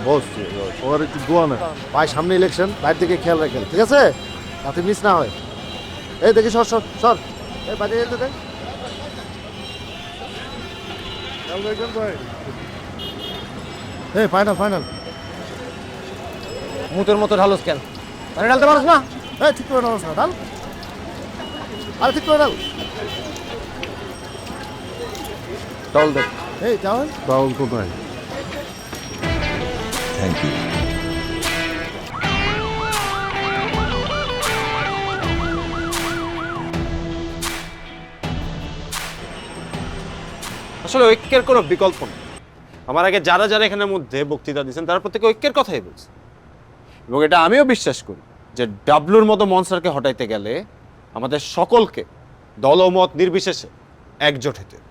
বস ওর একটু দোয়া না ভাই, সামনে ইলেকশন, বাইরে থেকে খেয়াল রাখেন, ঠিক আছে, যাতে মিস না হয়। এই দেখি সর সর সর, এই বাজে যেতে দেখ, খেয়াল রাখবেন ভাই। এই ফাইনাল ফাইনাল। মুতের মতো ঢালস কেন? মানে ঢালতে পারস না? এই ঠিক করে ঢালস না, ঢাল, আরে ঠিক করে ঢাল। ডাল দেখ। এই যাও, বাউল তো নাই। Thank you. আসলে ঐক্যের কোনো বিকল্প নেই। আমার আগে যারা যারা এখানের মধ্যে বক্তৃতা দিচ্ছেন তারা প্রত্যেকে ঐক্যের কথাই বলছে, এবং এটা আমিও বিশ্বাস করি যে ডাবলুর মতো মনস্টারকে হটাইতে গেলে আমাদের সকলকে দলমত নির্বিশেষে একজোট হতে হবে।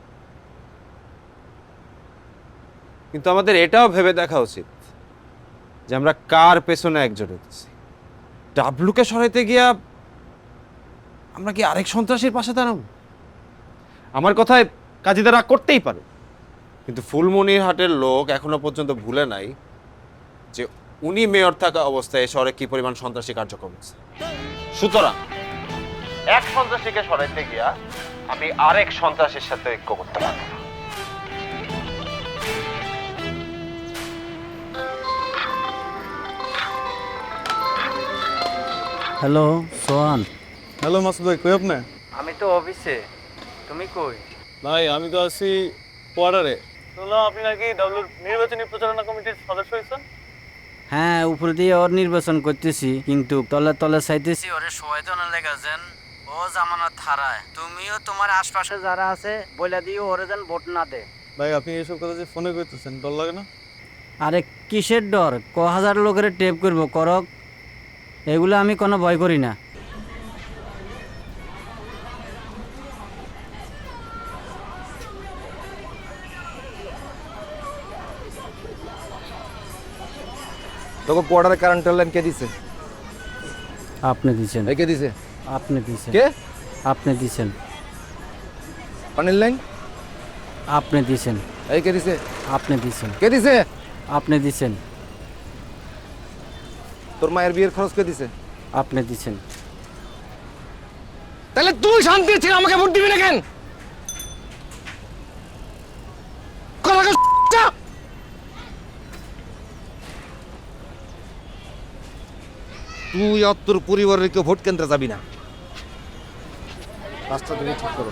কিন্তু আমাদের এটাও ভেবে দেখা উচিত যে আমরা কার পেছনে একজোট হতেছি। ডাবলুকে সরাইতে গিয়া আমরা কি আরেক সন্ত্রাসীর পাশে দাঁড়াবো? আমার কথায় কাজীরা রাগ করতেই পারে, কিন্তু ফুলমনির হাটের লোক এখনো পর্যন্ত ভুলে নাই যে উনি মেয়র থাকা অবস্থায় শহরে কি পরিমাণ সন্ত্রাসী কার্যক্রম হচ্ছে। সুতরাং এক সন্ত্রাসীকে সরাইতে গিয়া আমি আরেক সন্ত্রাসীর সাথে ঐক্য করতে পারবো না। হ্যালো সোহান। হ্যালো মাসুদ ভাই, কই আপনি? আমি তো অফিসে, তুমি কই? ভাই আমি তো আছি কোয়ার্টারে। শুনলাম আপনি নাকি ডাবলুর নির্বাচনী প্রচারণা কমিটির সদস্য হয়েছেন। হ্যাঁ, উপর দিয়ে ওর নির্বাচন করতেছি, কিন্তু তলে তলে চাইতেছি ওরে সহায়তা লেগেছেন, ও জামানত হারায়। তুমিও তোমার আশপাশে যারা আছে বলে দিও ওরে যেন ভোট না দে। ভাই আপনি এসব কথা যে ফোনে কইতেছেন, ডর লাগে না? আরে কিসের ডর? হাজার লোকের টেপ করবো, করক, এগুলো আমি কোনো ভয় করি না। তোকে কোয়ার্টারে কারেন্টের লাইন কে দিছে? আপনি দিছেন। কে দিছে? আপনি দিছেন। কে? আপনি দিছেন। পানির লাইন? আপনি দিছেন। এই কে দিছে? আপনি দিছেন। কে দিছে? আপনি দিছেন। তোর মায়ের বিয়ের খরচ কে দিছে? আপনি দিছেন। তাহলে তুই শান্তি ছিল, আমাকে ভোট দিবি না কেন? তুই আর তোর পরিবারের কেউ ভোট কেন্দ্রে যাবি না। রাস্তা তুমি ঠিক করো।